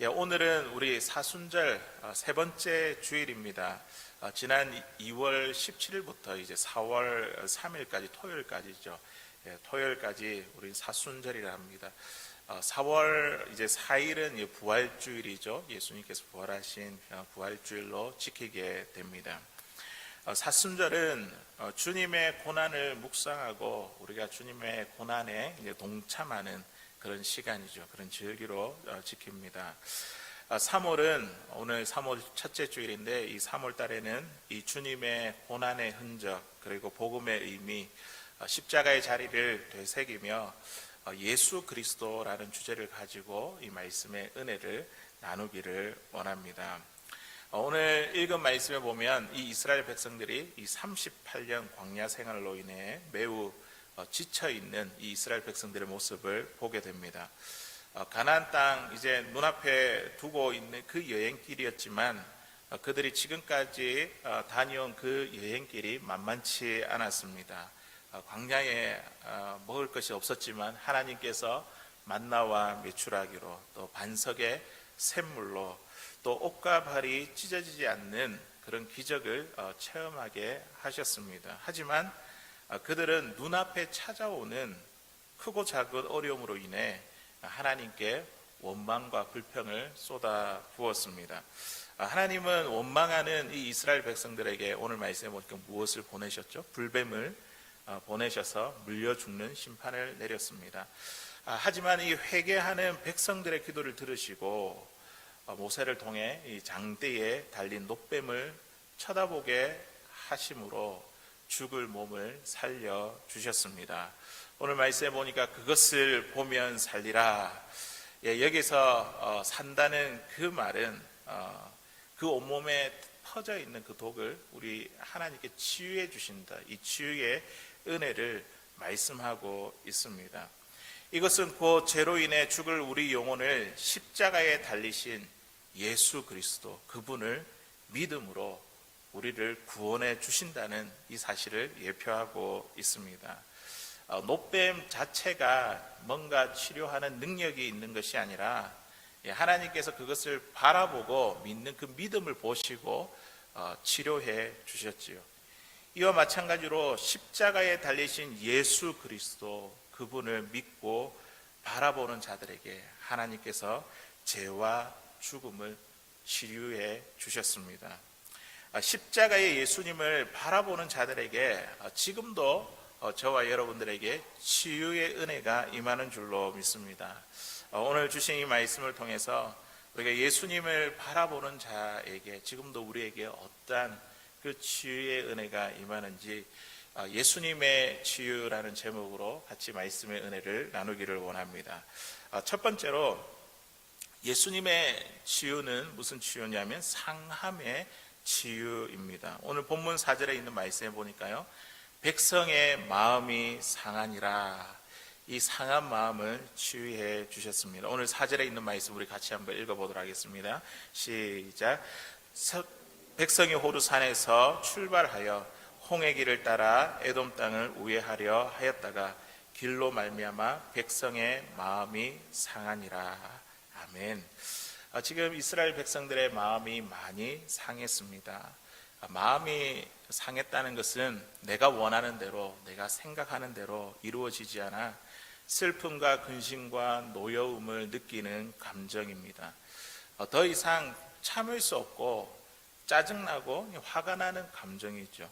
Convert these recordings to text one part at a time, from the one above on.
오늘은 우리 사순절 세 번째 주일입니다. 지난 2월 17일부터 이제 4월 3일까지 토요일까지죠. 토요일까지 우리 사순절이라 합니다. 4월 이제 4일은 부활주일이죠. 예수님께서 부활하신 부활주일로 지키게 됩니다. 사순절은 주님의 고난을 묵상하고 우리가 주님의 고난에 이제 동참하는 그런 시간이죠. 그런 절기로 지킵니다. 3월은 오늘 3월 첫째 주일인데 이 3월 달에는 이 주님의 고난의 흔적 그리고 복음의 의미, 십자가의 자리를 되새기며 예수 그리스도라는 주제를 가지고 이 말씀의 은혜를 나누기를 원합니다. 오늘 읽은 말씀에 보면 이 이스라엘 백성들이 이 38년 광야 생활로 인해 매우 지쳐있는 이 이스라엘 백성들의 모습을 보게 됩니다. 가나안 땅 이제 눈앞에 두고 있는 그 여행길이었지만 그들이 지금까지 다녀온 그 여행길이 만만치 않았습니다. 광야에 먹을 것이 없었지만 하나님께서 만나와 메추라기로 또 반석의 샘물로 또 옷과 발이 찢어지지 않는 그런 기적을 체험하게 하셨습니다. 하지만 그들은 눈앞에 찾아오는 크고 작은 어려움으로 인해 하나님께 원망과 불평을 쏟아 부었습니다. 하나님은 원망하는 이 이스라엘 백성들에게 오늘 말씀에 보니까 무엇을 보내셨죠? 불뱀을 보내셔서 물려 죽는 심판을 내렸습니다. 하지만 이 회개하는 백성들의 기도를 들으시고 모세를 통해 이 장대에 달린 놋뱀을 쳐다보게 하심으로 죽을 몸을 살려주셨습니다. 오늘 말씀에 보니까 그것을 보면 살리라. 여기서 산다는 그 말은 그 온몸에 퍼져 있는 그 독을 우리 하나님께 치유해 주신다. 이 치유의 은혜를 말씀하고 있습니다. 이것은 그 죄로 인해 죽을 우리 영혼을 십자가에 달리신 예수 그리스도 그분을 믿음으로 우리를 구원해 주신다는 이 사실을 예표하고 있습니다. 놋뱀 자체가 뭔가 치료하는 능력이 있는 것이 아니라 하나님께서 그것을 바라보고 믿는 그 믿음을 보시고 치료해 주셨지요. 이와 마찬가지로 십자가에 달리신 예수 그리스도 그분을 믿고 바라보는 자들에게 하나님께서 죄와 죽음을 치유해 주셨습니다. 십자가의 예수님을 바라보는 자들에게 지금도 저와 여러분들에게 치유의 은혜가 임하는 줄로 믿습니다. 오늘 주신 이 말씀을 통해서 우리가 예수님을 바라보는 자에게 지금도 우리에게 어떠한 그 치유의 은혜가 임하는지 예수님의 치유라는 제목으로 같이 말씀의 은혜를 나누기를 원합니다. 첫 번째로 예수님의 치유는 무슨 치유냐면 상함의 치유입니다. 오늘 본문 4절에 있는 말씀에 보니까요, 백성의 마음이 상하니라. 이 상한 마음을 치유해 주셨습니다. 오늘 4절에 있는 말씀 우리 같이 한번 읽어보도록 하겠습니다. 시작. 백성이 호르산에서 출발하여 홍해 길을 따라 에돔 땅을 우회하려 하였다가 길로 말미암아 백성의 마음이 상하니라. 아멘. 지금 이스라엘 백성들의 마음이 많이 상했습니다. 마음이 상했다는 것은 내가 원하는 대로, 내가 생각하는 대로 이루어지지 않아 슬픔과 근심과 노여움을 느끼는 감정입니다. 더 이상 참을 수 없고 짜증나고 화가 나는 감정이죠.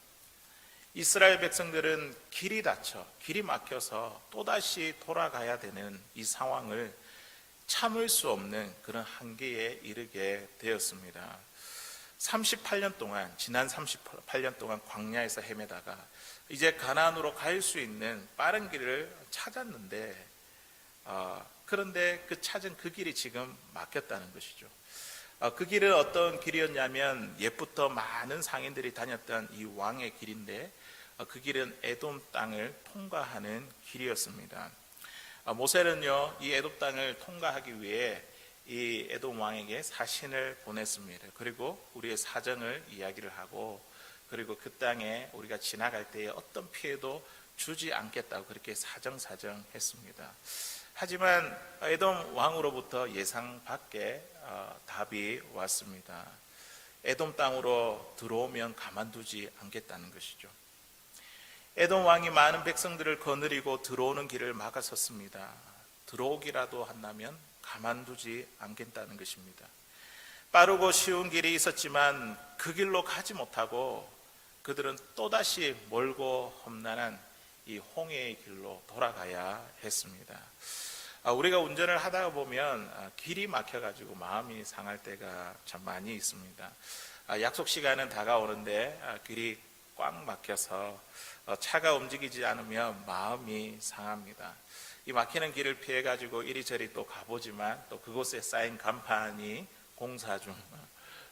이스라엘 백성들은 길이 닫혀, 길이 막혀서 또다시 돌아가야 되는 이 상황을 참을 수 없는 그런 한계에 이르게 되었습니다. 38년 동안, 지난 38년 동안 광야에서 헤매다가 이제 가나안으로 갈 수 있는 빠른 길을 찾았는데 그런데 그 찾은 그 길이 지금 막혔다는 것이죠. 그 길은 어떤 길이었냐면 옛부터 많은 상인들이 다녔던 이 왕의 길인데 그 길은 에돔 땅을 통과하는 길이었습니다. 모세는요, 이 에돔 땅을 통과하기 위해 이 에돔 왕에게 사신을 보냈습니다. 그리고 우리의 사정을 이야기를 하고 그리고 그 땅에 우리가 지나갈 때에 어떤 피해도 주지 않겠다고 그렇게 사정했습니다. 하지만 에돔 왕으로부터 예상 밖의 답이 왔습니다. 에돔 땅으로 들어오면 가만두지 않겠다는 것이죠. 에돔 왕이 많은 백성들을 거느리고 들어오는 길을 막았었습니다. 들어오기라도 한다면 가만두지 않겠다는 것입니다. 빠르고 쉬운 길이 있었지만 그 길로 가지 못하고 그들은 또다시 멀고 험난한 이 홍해의 길로 돌아가야 했습니다. 우리가 운전을 하다 보면 길이 막혀가지고 마음이 상할 때가 참 많이 있습니다. 약속 시간은 다가오는데 길이 꽉 막혀서 차가 움직이지 않으면 마음이 상합니다. 이 막히는 길을 피해가지고 이리저리 또 가보지만 또 그곳에 쌓인 간판이 공사 중,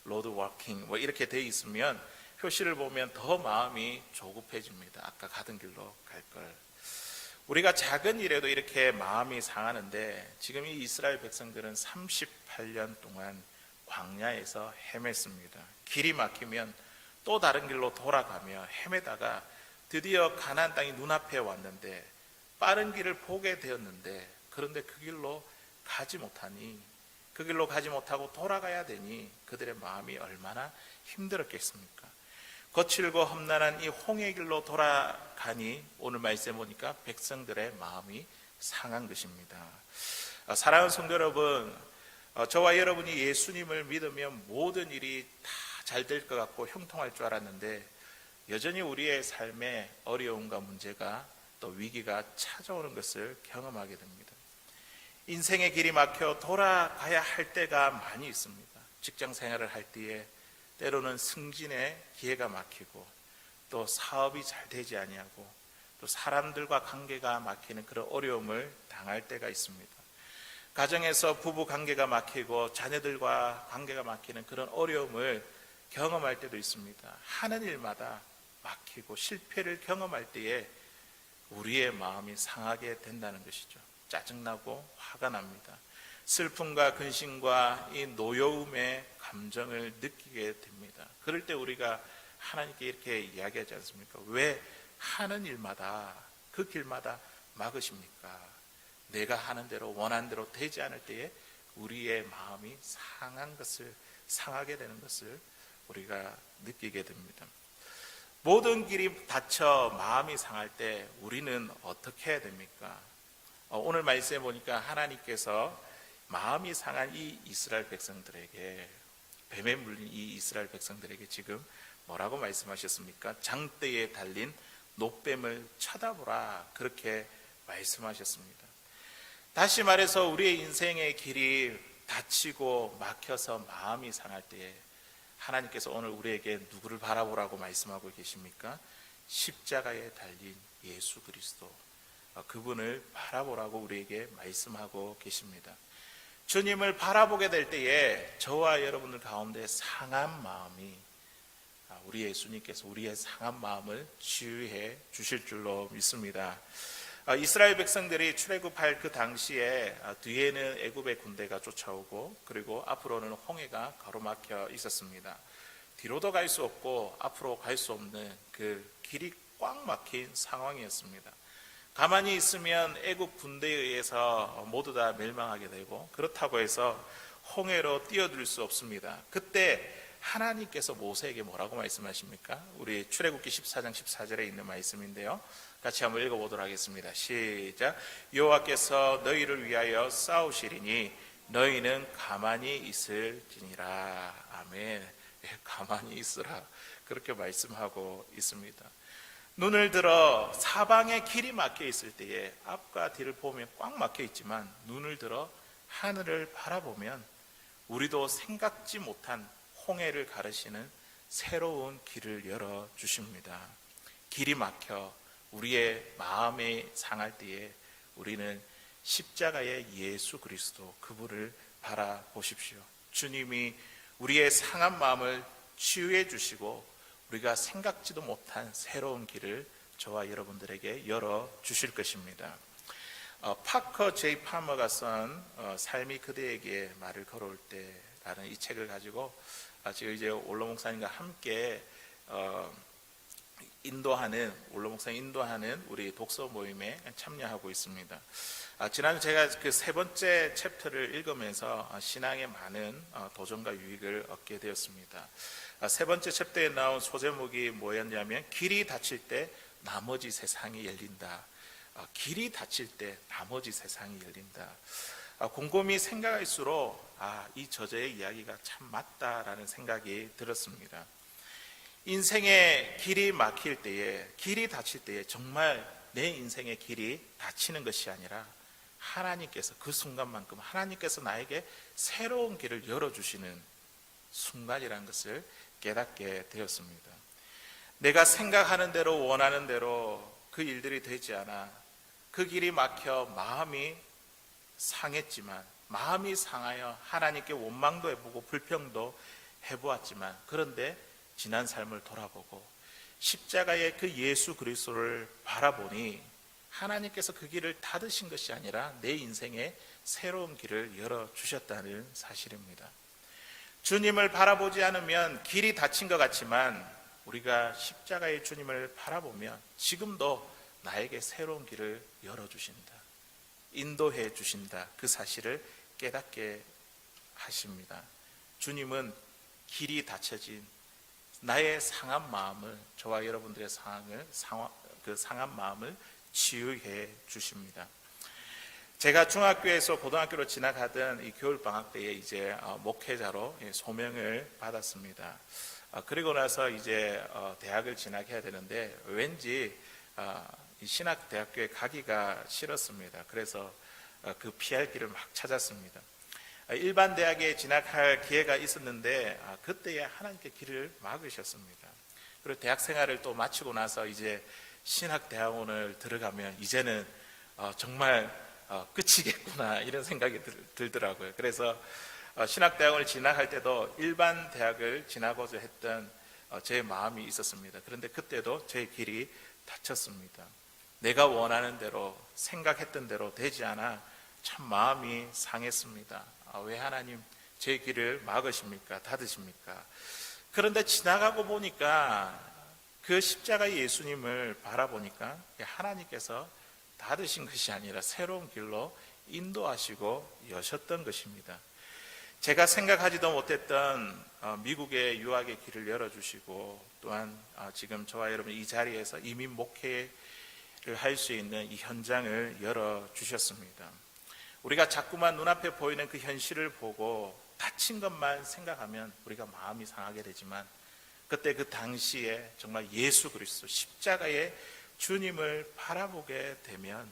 로드 워킹 뭐 이렇게 돼 있으면 표시를 보면 더 마음이 조급해집니다. 아까 가던 길로 갈 걸. 우리가 작은 일에도 이렇게 마음이 상하는데 지금 이 이스라엘 백성들은 38년 동안 광야에서 헤맸습니다. 길이 막히면 또 다른 길로 돌아가며 헤매다가 드디어 가나안 땅이 눈앞에 왔는데 빠른 길을 보게 되었는데 그런데 그 길로 가지 못하니 그 길로 가지 못하고 돌아가야 되니 그들의 마음이 얼마나 힘들었겠습니까? 거칠고 험난한 이 홍해 길로 돌아가니 오늘 말씀해 보니까 백성들의 마음이 상한 것입니다. 사랑하는 성도 여러분, 저와 여러분이 예수님을 믿으면 모든 일이 다 잘 될 것 같고 형통할 줄 알았는데 여전히 우리의 삶에 어려움과 문제가 또 위기가 찾아오는 것을 경험하게 됩니다. 인생의 길이 막혀 돌아가야 할 때가 많이 있습니다. 직장 생활을 할 때에 때로는 승진의 기회가 막히고 또 사업이 잘 되지 아니하고 또 사람들과 관계가 막히는 그런 어려움을 당할 때가 있습니다. 가정에서 부부 관계가 막히고 자녀들과 관계가 막히는 그런 어려움을 경험할 때도 있습니다. 하는 일마다 막히고 실패를 경험할 때에 우리의 마음이 상하게 된다는 것이죠. 짜증나고 화가 납니다. 슬픔과 근심과 이 노여움의 감정을 느끼게 됩니다. 그럴 때 우리가 하나님께 이렇게 이야기하지 않습니까? 왜 하는 일마다 그 길마다 막으십니까? 내가 하는 대로 원하는 대로 되지 않을 때에 우리의 마음이 상하게 되는 것을 우리가 느끼게 됩니다. 모든 길이 닫혀 마음이 상할 때 우리는 어떻게 해야 됩니까? 오늘 말씀해 보니까 하나님께서 마음이 상한 이 이스라엘 백성들에게, 뱀에 물린 이 이스라엘 백성들에게 지금 뭐라고 말씀하셨습니까? 장대에 달린 노뱀을 쳐다보라, 그렇게 말씀하셨습니다. 다시 말해서 우리의 인생의 길이 닫히고 막혀서 마음이 상할 때에 하나님께서 오늘 우리에게 누구를 바라보라고 말씀하고 계십니까? 십자가에 달린 예수 그리스도, 그분을 바라보라고 우리에게 말씀하고 계십니다. 주님을 바라보게 될 때에 저와 여러분들 가운데 상한 마음이, 우리 예수님께서 우리의 상한 마음을 치유해 주실 줄로 믿습니다. 이스라엘 백성들이 출애굽할 그 당시에 뒤에는 애굽의 군대가 쫓아오고 그리고 앞으로는 홍해가 가로막혀 있었습니다. 뒤로도 갈 수 없고 앞으로 갈 수 없는 그 길이 꽉 막힌 상황이었습니다. 가만히 있으면 애굽 군대에 의해서 모두 다 멸망하게 되고 그렇다고 해서 홍해로 뛰어들 수 없습니다. 그때 하나님께서 모세에게 뭐라고 말씀하십니까? 우리 출애굽기 14장 14절에 있는 말씀인데요. 같이 한번 읽어보도록 하겠습니다. 시작. 여호와께서 너희를 위하여 싸우시리니 너희는 가만히 있을지니라. 아멘. 가만히 있으라, 그렇게 말씀하고 있습니다. 눈을 들어 사방에 길이 막혀 있을 때에 앞과 뒤를 보면 꽉 막혀 있지만 눈을 들어 하늘을 바라보면 우리도 생각지 못한 홍해를 가르시는 새로운 길을 열어 주십니다. 길이 막혀 우리의 마음이 상할 때에 우리는 십자가의 예수 그리스도, 그분을 바라보십시오. 주님이 우리의 상한 마음을 치유해 주시고 우리가 생각지도 못한 새로운 길을 저와 여러분들에게 열어 주실 것입니다. 파커 제이 파머가 쓴 삶이 그대에게 말을 걸어올 때라는 이 책을 가지고 지금 이제 올로 목사님과 함께 인도하는 원로 목사님 인도하는 우리 독서 모임에 참여하고 있습니다. 지난주 제가 그 세 번째 챕터를 읽으면서 신앙에 많은 도전과 유익을 얻게 되었습니다. 세 번째 챕터에 나온 소제목이 뭐였냐면 길이 닫힐 때 나머지 세상이 열린다. 길이 닫힐 때 나머지 세상이 열린다. 곰곰이 생각할수록 이 저자의 이야기가 참 맞다라는 생각이 들었습니다. 인생의 길이 막힐 때에, 길이 닫힐 때에 정말 내 인생의 길이 닫히는 것이 아니라 하나님께서 그 순간만큼 하나님께서 나에게 새로운 길을 열어주시는 순간이라는 것을 깨닫게 되었습니다. 내가 생각하는 대로 원하는 대로 그 일들이 되지 않아 그 길이 막혀 마음이 상했지만, 마음이 상하여 하나님께 원망도 해보고 불평도 해보았지만, 그런데 지난 삶을 돌아보고 십자가의 그 예수 그리스도를 바라보니 하나님께서 그 길을 닫으신 것이 아니라 내 인생에 새로운 길을 열어주셨다는 사실입니다. 주님을 바라보지 않으면 길이 닫힌 것 같지만 우리가 십자가의 주님을 바라보면 지금도 나에게 새로운 길을 열어주신다, 인도해 주신다, 그 사실을 깨닫게 하십니다. 주님은 길이 닫혀진 나의 상한 마음을, 저와 여러분들의 그 상한 마음을 치유해 주십니다. 제가 중학교에서 고등학교로 지나가던 이 겨울방학 때에 이제 목회자로 소명을 받았습니다. 그리고 나서 이제 대학을 진학해야 되는데 왠지 이 신학대학교에 가기가 싫었습니다. 그래서 그 피할 길을 막 찾았습니다. 일반 대학에 진학할 기회가 있었는데 그때에 하나님께 길을 막으셨습니다. 그리고 대학 생활을 또 마치고 나서 이제 신학대학원을 들어가면 이제는 정말 끝이겠구나 이런 생각이 들더라고요. 그래서 신학대학원을 진학할 때도 일반 대학을 진학하고자 했던 제 마음이 있었습니다. 그런데 그때도 제 길이 닫혔습니다. 내가 원하는 대로 생각했던 대로 되지 않아 참 마음이 상했습니다. 왜 하나님 제 길을 막으십니까? 닫으십니까? 그런데 지나가고 보니까 그 십자가의 예수님을 바라보니까 하나님께서 닫으신 것이 아니라 새로운 길로 인도하시고 여셨던 것입니다. 제가 생각하지도 못했던 미국의 유학의 길을 열어주시고 또한 지금 저와 여러분 이 자리에서 이민 목회를 할 수 있는 이 현장을 열어주셨습니다. 우리가 자꾸만 눈앞에 보이는 그 현실을 보고 닫힌 것만 생각하면 우리가 마음이 상하게 되지만 그때 그 당시에 정말 예수 그리스도 십자가의 주님을 바라보게 되면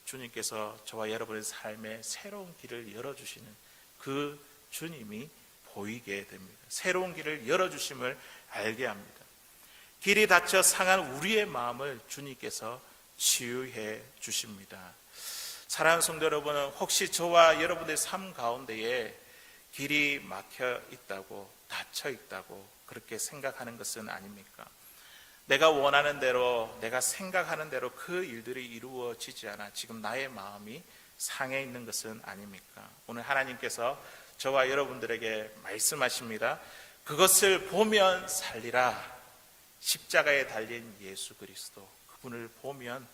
주님께서 저와 여러분의 삶에 새로운 길을 열어주시는 그 주님이 보이게 됩니다. 새로운 길을 열어주심을 알게 합니다. 길이 닫혀 상한 우리의 마음을 주님께서 치유해 주십니다. 사랑하는 성도 여러분, 혹시 저와 여러분의 삶 가운데에 길이 막혀 있다고, 닫혀 있다고 그렇게 생각하는 것은 아닙니까? 내가 원하는 대로, 내가 생각하는 대로 그 일들이 이루어지지 않아 지금 나의 마음이 상해 있는 것은 아닙니까? 오늘 하나님께서 저와 여러분들에게 말씀하십니다. 그것을 보면 살리라. 십자가에 달린 예수 그리스도, 그분을 보면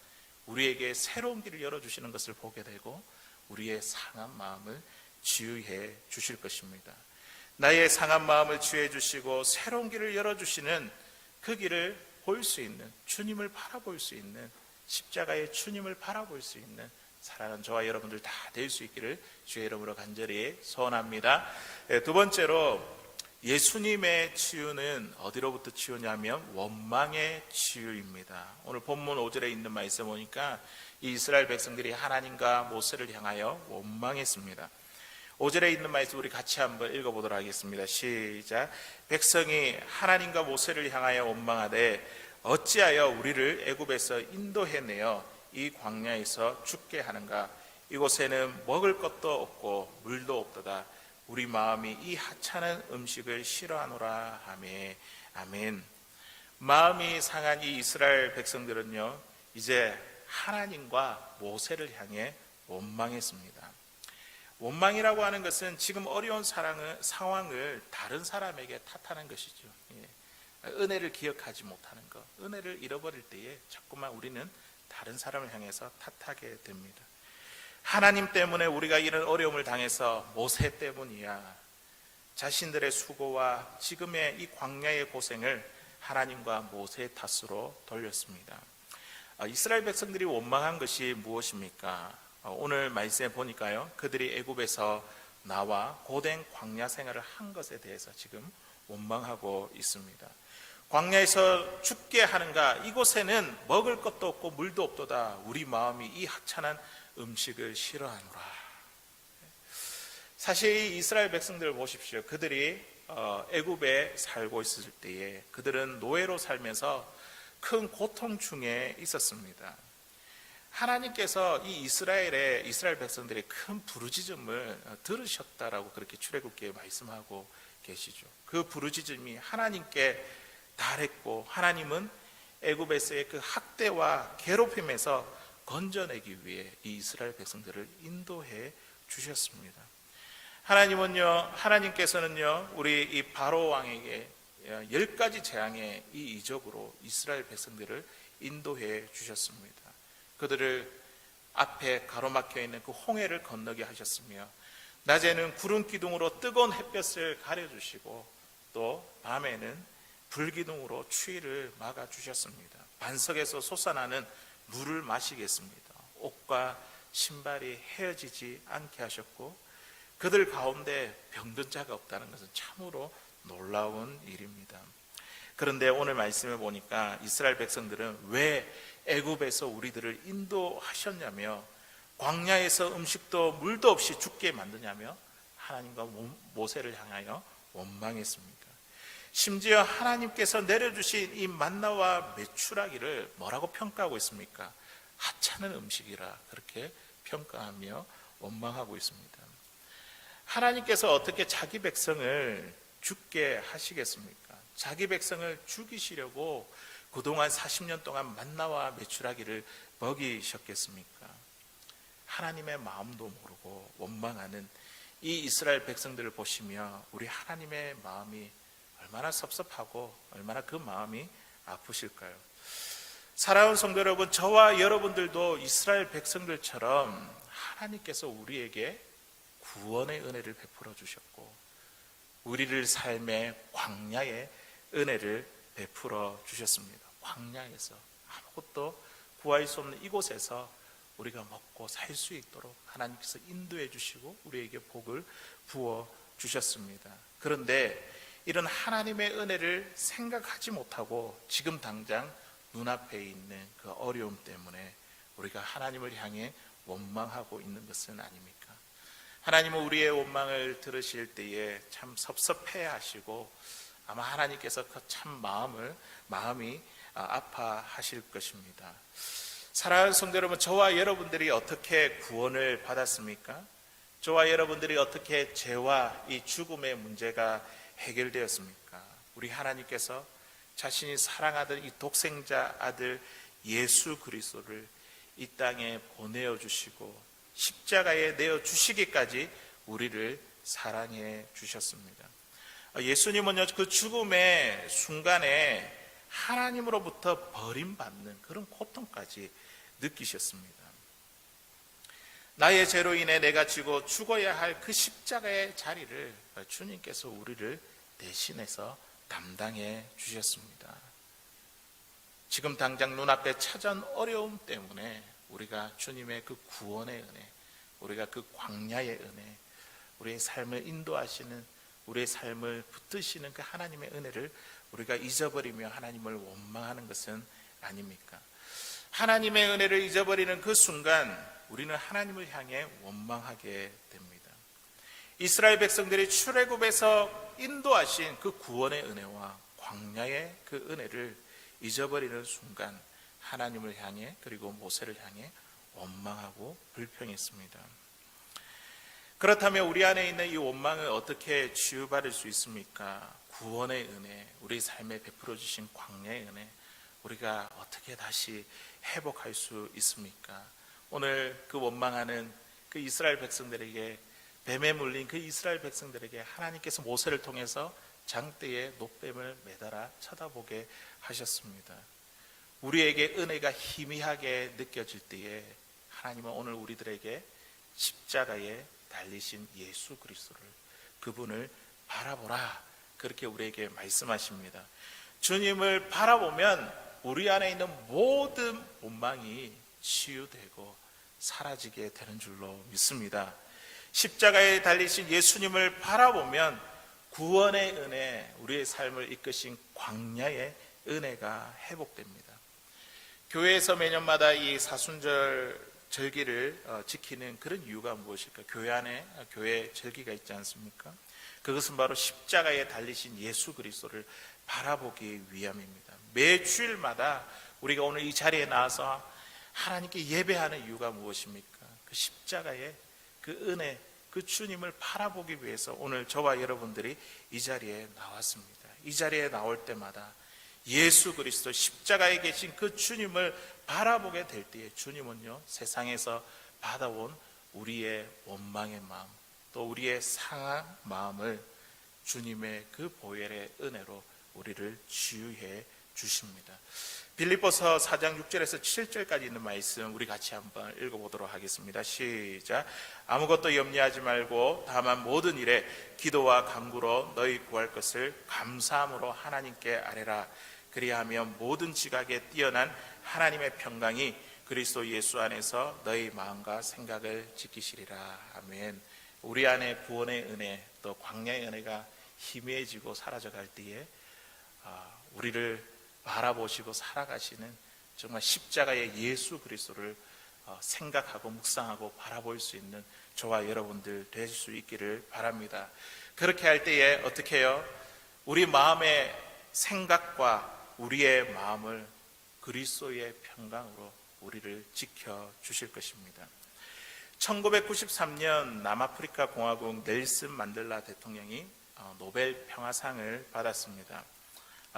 우리에게 새로운 길을 열어주시는 것을 보게 되고 우리의 상한 마음을 치유해 주실 것입니다. 나의 상한 마음을 치유해 주시고 새로운 길을 열어주시는 그 길을 볼 수 있는, 주님을 바라볼 수 있는, 십자가의 주님을 바라볼 수 있는 사랑하는 저와 여러분들 다 될 수 있기를 주의 이름으로 간절히 소원합니다. 두 번째로 예수님의 치유는 어디로부터 치유냐면 원망의 치유입니다. 오늘 본문 5절에 있는 말씀 보니까 이 이스라엘 백성들이 하나님과 모세를 향하여 원망했습니다. 5절에 있는 말씀 우리 같이 한번 읽어보도록 하겠습니다. 시작. 백성이 하나님과 모세를 향하여 원망하되 어찌하여 우리를 애굽에서 인도해내어 이 광야에서 죽게 하는가? 이곳에는 먹을 것도 없고 물도 없도다. 우리 마음이 이 하찮은 음식을 싫어하노라 하매. 아멘. 마음이 상한 이 이스라엘 백성들은요, 이제 하나님과 모세를 향해 원망했습니다. 원망이라고 하는 것은 지금 어려운 상황을 다른 사람에게 탓하는 것이죠. 은혜를 기억하지 못하는 것, 은혜를 잃어버릴 때에 자꾸만 우리는 다른 사람을 향해서 탓하게 됩니다. 하나님 때문에 우리가 이런 어려움을 당해서 모세 때문이야. 자신들의 수고와 지금의 이 광야의 고생을 하나님과 모세의 탓으로 돌렸습니다. 이스라엘 백성들이 원망한 것이 무엇입니까? 오늘 말씀에 보니까요, 그들이 애굽에서 나와 고된 광야 생활을 한 것에 대해서 지금 원망하고 있습니다. 광야에서 죽게 하는가? 이곳에는 먹을 것도 없고 물도 없도다. 우리 마음이 이 하찮은 음식을 싫어하노라. 사실 이 이스라엘 백성들을 보십시오. 그들이 애굽에 살고 있을 때에 그들은 노예로 살면서 큰 고통 중에 있었습니다. 하나님께서 이 이스라엘 백성들의 큰 부르짖음을 들으셨다라고 그렇게 출애굽기에 말씀하고 계시죠. 그 부르짖음이 하나님께 달했고, 하나님은 애굽에서의 그 학대와 괴롭힘에서 건져내기 위해 이 이스라엘 백성들을 인도해 주셨습니다. 하나님께서는요, 우리 이 바로 왕에게 10가지 재앙의 이 이적으로 이스라엘 백성들을 인도해 주셨습니다. 그들을 앞에 가로막혀 있는 그 홍해를 건너게 하셨으며, 낮에는 구름 기둥으로 뜨거운 햇볕을 가려주시고, 또 밤에는 불기둥으로 추위를 막아주셨습니다. 반석에서 솟아나는 물을 마시겠습니다. 옷과 신발이 헤어지지 않게 하셨고, 그들 가운데 병든 자가 없다는 것은 참으로 놀라운 일입니다. 그런데 오늘 말씀을 보니까 이스라엘 백성들은 왜 애굽에서 우리들을 인도하셨냐며, 광야에서 음식도 물도 없이 죽게 만드냐며 하나님과 모세를 향하여 원망했습니다. 심지어 하나님께서 내려주신 이 만나와 메추라기를 뭐라고 평가하고 있습니까? 하찮은 음식이라 그렇게 평가하며 원망하고 있습니다. 하나님께서 어떻게 자기 백성을 죽게 하시겠습니까? 자기 백성을 죽이시려고 그동안 40년 동안 만나와 메추라기를 먹이셨겠습니까? 하나님의 마음도 모르고 원망하는 이 이스라엘 백성들을 보시며 우리 하나님의 마음이 얼마나 섭섭하고 얼마나 그 마음이 아프실까요? 사랑하는 성도 여러분, 저와 여러분들도 이스라엘 백성들처럼 하나님께서 우리에게 구원의 은혜를 베풀어 주셨고, 우리를 삶의 광야의 은혜를 베풀어 주셨습니다. 광야에서 아무것도 구할 수 없는 이곳에서 우리가 먹고 살 수 있도록 하나님께서 인도해 주시고 우리에게 복을 부어 주셨습니다. 그런데 이런 하나님의 은혜를 생각하지 못하고 지금 당장 눈앞에 있는 그 어려움 때문에 우리가 하나님을 향해 원망하고 있는 것은 아닙니까? 하나님은 우리의 원망을 들으실 때에 참 섭섭해 하시고, 아마 하나님께서 그 참 마음이 아파하실 것입니다. 사랑하는 성도 여러분, 저와 여러분들이 어떻게 구원을 받았습니까? 저와 여러분들이 어떻게 죄와 이 죽음의 문제가 해결되었습니까? 우리 하나님께서 자신이 사랑하던 이 독생자 아들 예수 그리스도를 이 땅에 보내어 주시고 십자가에 내어 주시기까지 우리를 사랑해 주셨습니다. 예수님은요, 그 죽음의 순간에 하나님으로부터 버림받는 그런 고통까지 느끼셨습니다. 나의 죄로 인해 내가 지고 죽어야 할 그 십자가의 자리를 주님께서 우리를 대신해서 담당해 주셨습니다. 지금 당장 눈앞에 찾아온 어려움 때문에 우리가 주님의 그 구원의 은혜, 우리가 그 광야의 은혜, 우리의 삶을 인도하시는, 우리의 삶을 붙드시는 그 하나님의 은혜를 우리가 잊어버리며 하나님을 원망하는 것은 아닙니까? 하나님의 은혜를 잊어버리는 그 순간 우리는 하나님을 향해 원망하게 됩니다. 이스라엘 백성들이 출애굽에서 인도하신 그 구원의 은혜와 광야의 그 은혜를 잊어버리는 순간 하나님을 향해, 그리고 모세를 향해 원망하고 불평했습니다. 그렇다면 우리 안에 있는 이 원망을 어떻게 치유받을 수 있습니까? 구원의 은혜, 우리 삶에 베풀어 주신 광야의 은혜, 우리가 어떻게 다시 회복할 수 있습니까? 오늘 그 원망하는 그 이스라엘 백성들에게 뱀에 물린 그 이스라엘 백성들에게 하나님께서 모세를 통해서 장대에 놋뱀을 매달아 쳐다보게 하셨습니다. 우리에게 은혜가 희미하게 느껴질 때에 하나님은 오늘 우리들에게 십자가에 달리신 예수 그리스도를, 그분을 바라보라, 그렇게 우리에게 말씀하십니다. 주님을 바라보면 우리 안에 있는 모든 원망이 치유되고 사라지게 되는 줄로 믿습니다. 십자가에 달리신 예수님을 바라보면 구원의 은혜, 우리의 삶을 이끄신 광야의 은혜가 회복됩니다. 교회에서 매년마다 이 사순절 절기를 지키는 그런 이유가 무엇일까? 교회 안에 교회 절기가 있지 않습니까? 그것은 바로 십자가에 달리신 예수 그리스도를 바라보기 위함입니다. 매 주일마다 우리가 오늘 이 자리에 나와서 하나님께 예배하는 이유가 무엇입니까? 그 십자가의 그 은혜, 그 주님을 바라보기 위해서 오늘 저와 여러분들이 이 자리에 나왔습니다. 이 자리에 나올 때마다 예수 그리스도 십자가에 계신 그 주님을 바라보게 될 때에 주님은요, 세상에서 받아온 우리의 원망의 마음, 또 우리의 상한 마음을 주님의 그 보혈의 은혜로 우리를 치유해 주십니다. 빌립보서 4장 6절에서 7절까지 있는 말씀 우리 같이 한번 읽어보도록 하겠습니다. 시작. 아무것도 염려하지 말고 다만 모든 일에 기도와 간구로 너희 구할 것을 감사함으로 하나님께 아뢰라. 그리하면 모든 지각에 뛰어난 하나님의 평강이 그리스도 예수 안에서 너희 마음과 생각을 지키시리라. 아멘. 우리 안에 구원의 은혜, 또 광야의 은혜가 희미해지고 사라져갈 때에 우리를 바라보시고 살아가시는 정말 십자가의 예수 그리스도를 생각하고 묵상하고 바라볼 수 있는 저와 여러분들 될 수 있기를 바랍니다. 그렇게 할 때에 어떻게 해요? 우리 마음의 생각과 우리의 마음을 그리스도의 평강으로 우리를 지켜주실 것입니다. 1993년 남아프리카 공화국 넬슨 만델라 대통령이 노벨 평화상을 받았습니다.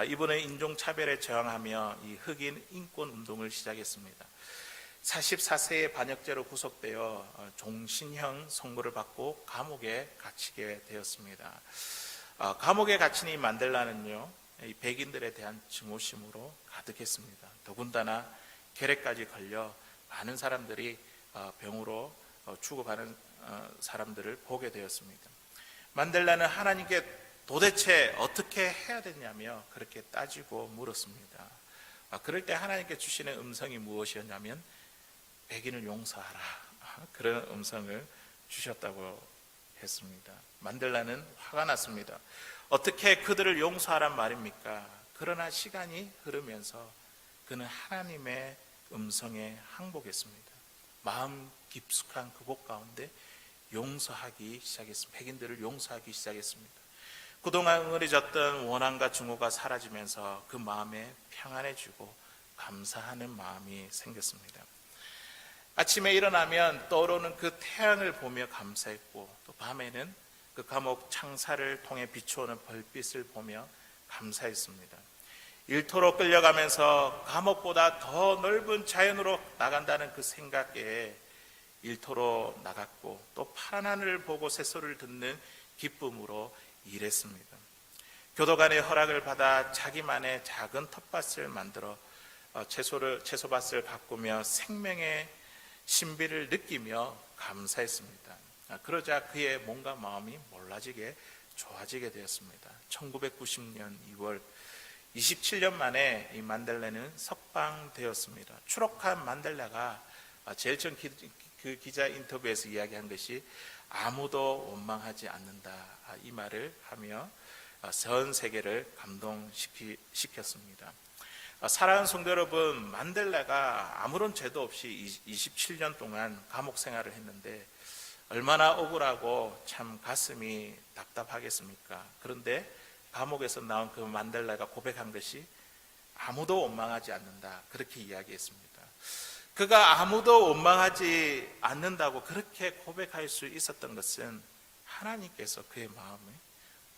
이번에 인종차별에 저항하며 이 흑인 인권 운동을 시작했습니다. 44세의 반역죄로 구속되어 종신형 선고를 받고 감옥에 갇히게 되었습니다. 감옥에 갇힌 이 만델라는요, 이 백인들에 대한 증오심으로 가득했습니다. 더군다나 결핵까지 걸려 많은 사람들이 병으로 죽어가는 사람들을 보게 되었습니다. 만델라는 하나님께 도대체 어떻게 해야 되냐며 그렇게 따지고 물었습니다. 그럴 때 하나님께 주시는 음성이 무엇이었냐면 백인을 용서하라, 그런 음성을 주셨다고 했습니다. 만델라는 화가 났습니다. 어떻게 그들을 용서하란 말입니까? 그러나 시간이 흐르면서 그는 하나님의 음성에 항복했습니다. 마음 깊숙한 그곳 가운데 용서하기 시작했습니다. 백인들을 용서하기 시작했습니다. 그동안 응어리졌던 원한과 증오가 사라지면서 그 마음에 평안해지고 감사하는 마음이 생겼습니다. 아침에 일어나면 떠오르는 그 태양을 보며 감사했고, 또 밤에는 그 감옥 창살을 통해 비추오는 별빛을 보며 감사했습니다. 일터로 끌려가면서 감옥보다 더 넓은 자연으로 나간다는 그 생각에 일터로 나갔고, 또 파란 하늘을 보고 새소리를 듣는 기쁨으로 일했습니다. 교도관의 허락을 받아 자기만의 작은 텃밭을 만들어 채소밭을 가꾸며 생명의 신비를 느끼며 감사했습니다. 그러자 그의 몸과 마음이 몰라지게 좋아지게 되었습니다. 1990년 2월 27년 만에 이 만델라는 석방되었습니다. 추록한 만델라가 제일 처음 그 기자 인터뷰에서 이야기한 것이 아무도 원망하지 않는다, 이 말을 하며 전 세계를 감동시켰습니다. 사랑하는 성도 여러분, 만델라가 아무런 죄도 없이 27년 동안 감옥 생활을 했는데 얼마나 억울하고 참 가슴이 답답하겠습니까? 그런데 감옥에서 나온 그 만델라가 고백한 것이 아무도 원망하지 않는다, 그렇게 이야기했습니다. 그가 아무도 원망하지 않는다고 그렇게 고백할 수 있었던 것은 하나님께서 그의 마음에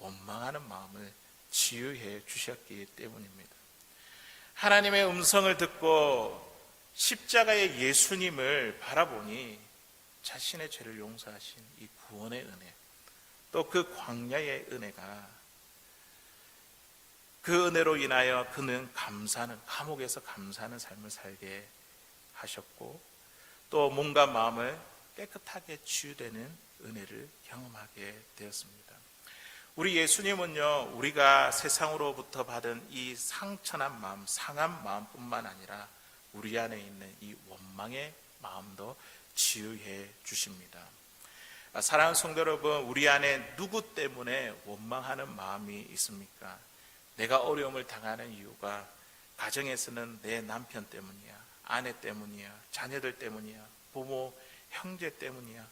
원망하는 마음을 치유해 주셨기 때문입니다. 하나님의 음성을 듣고 십자가의 예수님을 바라보니 자신의 죄를 용서하신 이 구원의 은혜, 또 그 광야의 은혜가, 그 은혜로 인하여 그는 감옥에서 감사하는 삶을 살게 하셨고, 또 몸과 마음을 깨끗하게 치유되는 은혜를 경험하게 되었습니다. 우리 예수님은요, 우리가 세상으로부터 받은 이 상처난 마음, 상한 마음뿐만 아니라 우리 안에 있는 이 원망의 마음도 치유해 주십니다. 사랑하는 성도 여러분, 우리 안에 누구 때문에 원망하는 마음이 있습니까? 내가 어려움을 당하는 이유가 가정에서는 내 남편 때문이야, 아내 때문이야, 자녀들 때문이야, 부모, 형제 때문이야,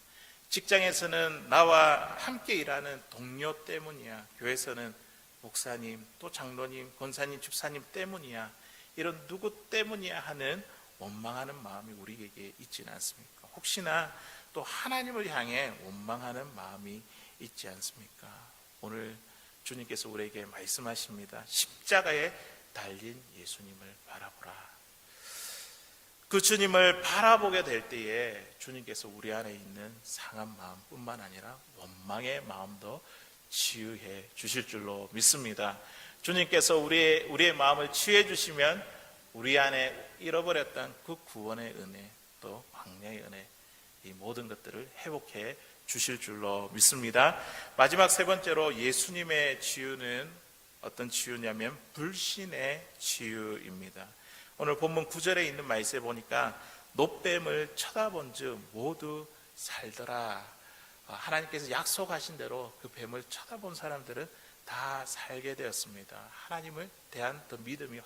직장에서는 나와 함께 일하는 동료 때문이야, 교회에서는 목사님, 또 장로님, 권사님, 집사님 때문이야, 이런 누구 때문이야 하는 원망하는 마음이 우리에게 있지는 않습니까? 혹시나 또 하나님을 향해 원망하는 마음이 있지 않습니까? 오늘 주님께서 우리에게 말씀하십니다. 십자가에 달린 예수님을 바라보라. 그 주님을 바라보게 될 때에 주님께서 우리 안에 있는 상한 마음뿐만 아니라 원망의 마음도 치유해 주실 줄로 믿습니다. 주님께서 우리의 마음을 치유해 주시면 우리 안에 잃어버렸던 그 구원의 은혜, 또 광야의 은혜, 이 모든 것들을 회복해 주실 줄로 믿습니다. 마지막 세 번째로 예수님의 치유는 어떤 치유냐면 불신의 치유입니다. 오늘 본문 9절에 있는 말씀에 보니까 놋뱀을 쳐다본 즉 모두 살더라. 하나님께서 약속하신 대로 그 뱀을 쳐다본 사람들은 다 살게 되었습니다. 하나님을 대한 더 믿음이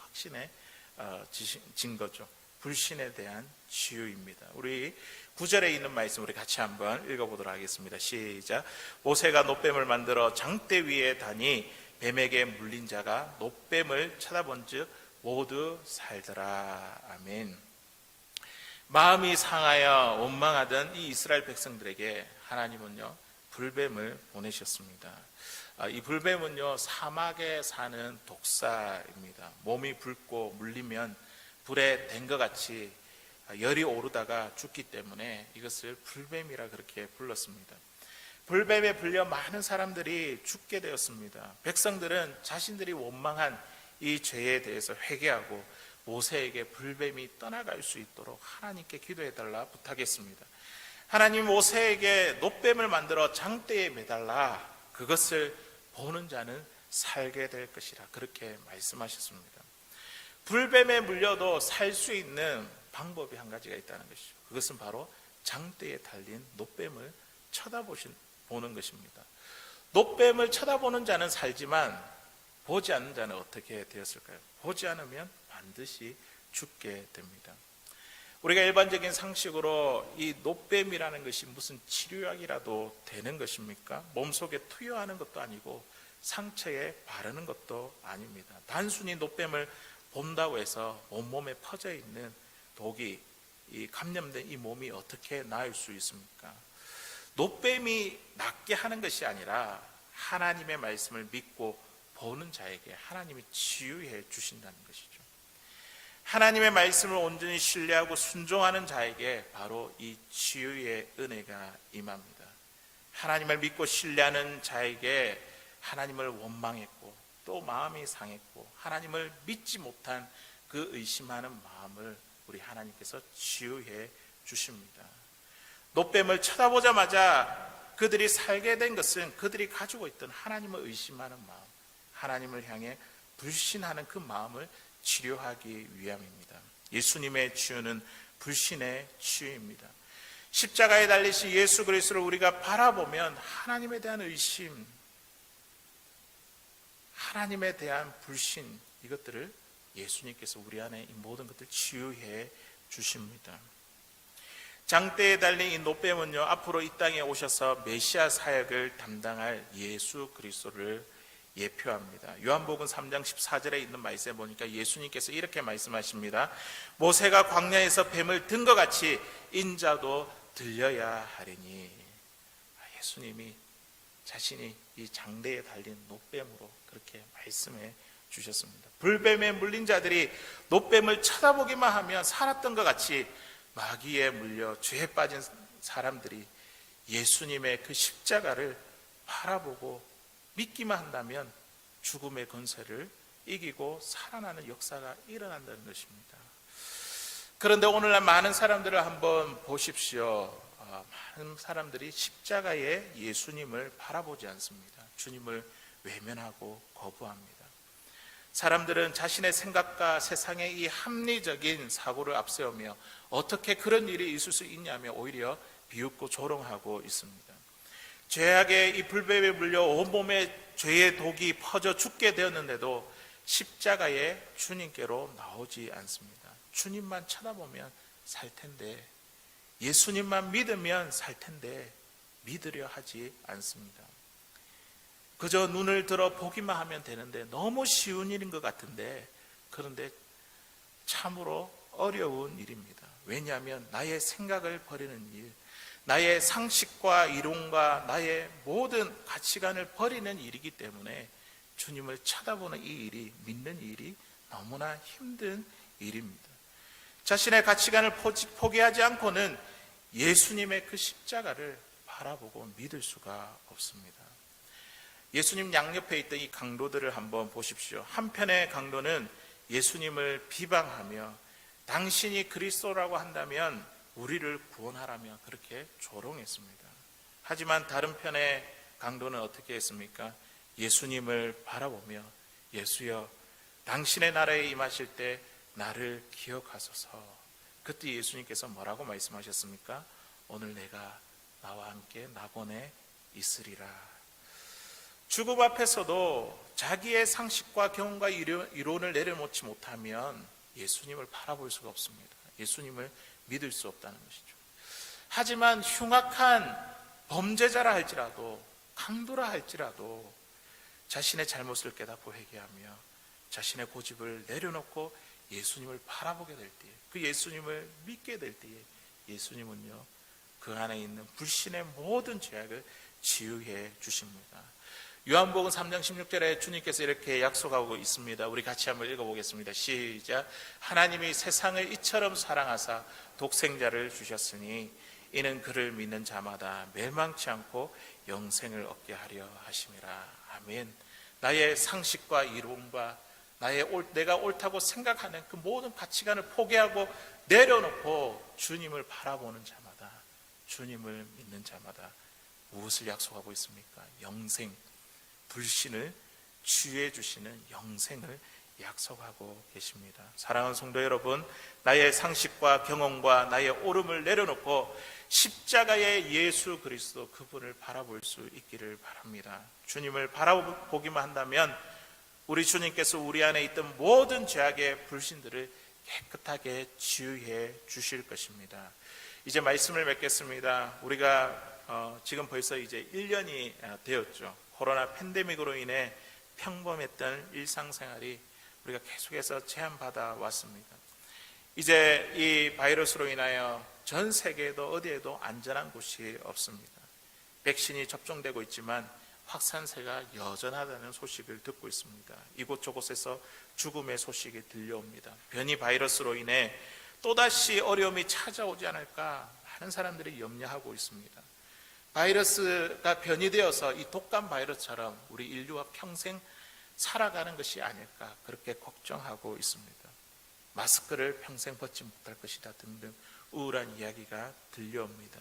확신해진 거죠. 불신에 대한 치유입니다. 우리 9절에 있는 말씀 우리 같이 한번 읽어보도록 하겠습니다. 시작. 모세가 놋뱀을 만들어 장대 위에 다니 뱀에게 물린 자가 놋뱀을 쳐다본 즉 모두 살더라. 아멘. 마음이 상하여 원망하던 이 이스라엘 백성들에게 하나님은요 불뱀을 보내셨습니다. 이 불뱀은요 사막에 사는 독사입니다. 몸이 붉고 물리면 불에 댄 것 같이 열이 오르다가 죽기 때문에 이것을 불뱀이라 그렇게 불렀습니다. 불뱀에 불려 많은 사람들이 죽게 되었습니다. 백성들은 자신들이 원망한 이 죄에 대해서 회개하고 모세에게 불뱀이 떠나갈 수 있도록 하나님께 기도해달라 부탁했습니다. 하나님 모세에게 놋뱀을 만들어 장대에 매달라 그것을 보는 자는 살게 될 것이라 그렇게 말씀하셨습니다. 불뱀에 물려도 살 수 있는 방법이 한 가지가 있다는 것이죠. 그것은 바로 장대에 달린 놋뱀을 쳐다보는 것입니다. 놋뱀을 쳐다보는 자는 살지만 보지 않는 자는 어떻게 되었을까요? 보지 않으면 반드시 죽게 됩니다. 우리가 일반적인 상식으로 이 놋뱀이라는 것이 무슨 치료약이라도 되는 것입니까? 몸속에 투여하는 것도 아니고 상처에 바르는 것도 아닙니다. 단순히 놋뱀을 본다고 해서 온몸에 퍼져 있는 독이 이 감염된 이 몸이 어떻게 나을 수 있습니까? 놋뱀이 낫게 하는 것이 아니라 하나님의 말씀을 믿고 보는 자에게 하나님이 치유해 주신다는 것이죠. 하나님의 말씀을 온전히 신뢰하고 순종하는 자에게 바로 이 치유의 은혜가 임합니다. 하나님을 믿고 신뢰하는 자에게 하나님을 원망했고 또 마음이 상했고 하나님을 믿지 못한 그 의심하는 마음을 우리 하나님께서 치유해 주십니다. 놋뱀을 쳐다보자마자 그들이 살게 된 것은 그들이 가지고 있던 하나님을 의심하는 마음, 하나님을 향해 불신하는 그 마음을 치료하기 위함입니다. 예수님의 치유는 불신의 치유입니다. 십자가에 달리신 예수 그리스도를 우리가 바라보면 하나님에 대한 의심, 하나님에 대한 불신, 이것들을 예수님께서 우리 안에 이 모든 것들을 치유해 주십니다. 장대에 달린 이 놋뱀은요 앞으로 이 땅에 오셔서 메시아 사역을 담당할 예수 그리스도를 예표합니다. 요한복음 3장 14절에 있는 말씀에 보니까 예수님께서 이렇게 말씀하십니다. 모세가 광야에서 뱀을 든 것 같이 인자도 들려야 하리니. 예수님이 자신이 이 장대에 달린 놋뱀으로 그렇게 말씀해 주셨습니다. 불뱀에 물린 자들이 놋뱀을 쳐다보기만 하면 살았던 것 같이 마귀에 물려 죄에 빠진 사람들이 예수님의 그 십자가를 바라보고 믿기만 한다면 죽음의 권세를 이기고 살아나는 역사가 일어난다는 것입니다. 그런데 오늘날 많은 사람들을 한번 보십시오. 많은 사람들이 십자가의 예수님을 바라보지 않습니다. 주님을 외면하고 거부합니다. 사람들은 자신의 생각과 세상의 이 합리적인 사고를 앞세우며 어떻게 그런 일이 있을 수 있냐며 오히려 비웃고 조롱하고 있습니다. 죄악의 이 불뱀에 물려 온몸에 죄의 독이 퍼져 죽게 되었는데도 십자가에 주님께로 나오지 않습니다. 주님만 쳐다보면 살 텐데, 예수님만 믿으면 살 텐데 믿으려 하지 않습니다. 그저 눈을 들어 보기만 하면 되는데, 너무 쉬운 일인 것 같은데, 그런데 참으로 어려운 일입니다. 왜냐하면 나의 생각을 버리는 일, 나의 상식과 이론과 나의 모든 가치관을 버리는 일이기 때문에 주님을 쳐다보는 이 일이, 믿는 일이 너무나 힘든 일입니다. 자신의 가치관을 포기하지 않고는 예수님의 그 십자가를 바라보고 믿을 수가 없습니다. 예수님 양옆에 있던 이 강도들을 한번 보십시오. 한편의 강도는 예수님을 비방하며 당신이 그리스도라고 한다면 우리를 구원하라며 그렇게 조롱했습니다. 하지만 다른 편의 강도는 어떻게 했습니까? 예수님을 바라보며 예수여, 당신의 나라에 임하실 때 나를 기억하소서. 그때 예수님께서 뭐라고 말씀하셨습니까? 오늘 내가 나와 함께 나본에 있으리라. 죽음 앞에서도 자기의 상식과 경험과 이론을 내려놓지 못하면 예수님을 바라볼 수가 없습니다. 예수님을 믿을 수 없다는 것이죠. 하지만 흉악한 범죄자라 할지라도, 강도라 할지라도 자신의 잘못을 깨닫고 회개하며 자신의 고집을 내려놓고 예수님을 바라보게 될 때에, 그 예수님을 믿게 될 때에 예수님은요, 그 안에 있는 불신의 모든 죄악을 치유해 주십니다. 요한복음 3장 16절에 주님께서 이렇게 약속하고 있습니다. 우리 같이 한번 읽어보겠습니다. 시작. 하나님이 세상을 이처럼 사랑하사 독생자를 주셨으니 이는 그를 믿는 자마다 멸망치 않고 영생을 얻게 하려 하심이라. 아멘. 나의 상식과 이론과 내가 옳다고 생각하는 그 모든 가치관을 포기하고 내려놓고 주님을 바라보는 자마다, 주님을 믿는 자마다 무엇을 약속하고 있습니까? 영생, 불신을 치유해 주시는 영생을 약속하고 계십니다. 사랑하는 성도 여러분, 나의 상식과 경험과 나의 옳음을 내려놓고 십자가의 예수 그리스도, 그분을 바라볼 수 있기를 바랍니다. 주님을 바라보기만 한다면 우리 주님께서 우리 안에 있던 모든 죄악의 불신들을 깨끗하게 치유해 주실 것입니다. 이제 말씀을 맺겠습니다. 우리가 지금 벌써 이제 1년이 되었죠. 코로나 팬데믹으로 인해 평범했던 일상생활이 우리가 계속해서 제한받아 왔습니다. 이제 이 바이러스로 인하여 전 세계에도 어디에도 안전한 곳이 없습니다. 백신이 접종되고 있지만 확산세가 여전하다는 소식을 듣고 있습니다. 이곳저곳에서 죽음의 소식이 들려옵니다. 변이 바이러스로 인해 또다시 어려움이 찾아오지 않을까 많은 사람들이 염려하고 있습니다. 바이러스가 변이되어서 이 독감 바이러스처럼 우리 인류가 평생 살아가는 것이 아닐까 그렇게 걱정하고 있습니다. 마스크를 평생 벗지 못할 것이다 등등 우울한 이야기가 들려옵니다.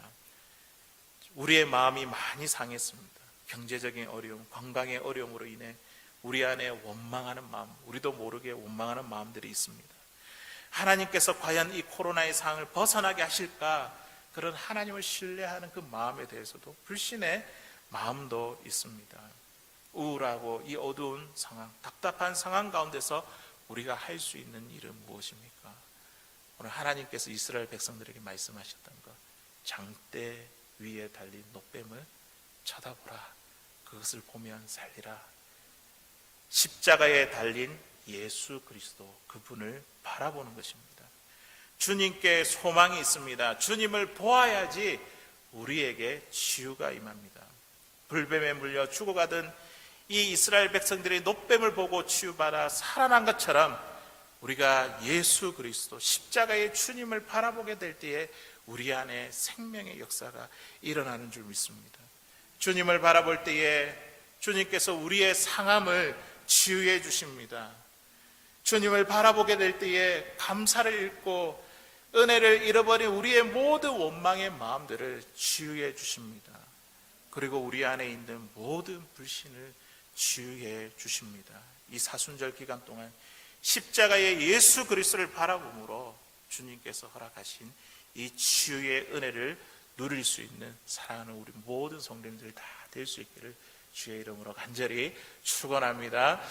우리의 마음이 많이 상했습니다. 경제적인 어려움, 건강의 어려움으로 인해 우리 안에 원망하는 마음, 우리도 모르게 원망하는 마음들이 있습니다. 하나님께서 과연 이 코로나의 상황을 벗어나게 하실까? 그런 하나님을 신뢰하는 그 마음에 대해서도 불신의 마음도 있습니다. 우울하고 이 어두운 상황, 답답한 상황 가운데서 우리가 할 수 있는 일은 무엇입니까? 오늘 하나님께서 이스라엘 백성들에게 말씀하셨던 것, 장대 위에 달린 노뱀을 쳐다보라. 그것을 보면 살리라. 십자가에 달린 예수 그리스도, 그분을 바라보는 것입니다. 주님께 소망이 있습니다. 주님을 보아야지 우리에게 치유가 임합니다. 불뱀에 물려 죽어가던 이 이스라엘 백성들이 노뱀을 보고 치유받아 살아난 것처럼 우리가 예수 그리스도 십자가의 주님을 바라보게 될 때에 우리 안에 생명의 역사가 일어나는 줄 믿습니다. 주님을 바라볼 때에 주님께서 우리의 상함을 치유해 주십니다. 주님을 바라보게 될 때에 감사를 잃고 은혜를 잃어버린 우리의 모든 원망의 마음들을 치유해 주십니다. 그리고 우리 안에 있는 모든 불신을 치유해 주십니다. 이 사순절 기간 동안 십자가의 예수 그리스도를 바라봄으로 주님께서 허락하신 이 치유의 은혜를 누릴 수 있는 사랑하는 우리 모든 성도님들 다 될 수 있기를 주의 이름으로 간절히 축원합니다.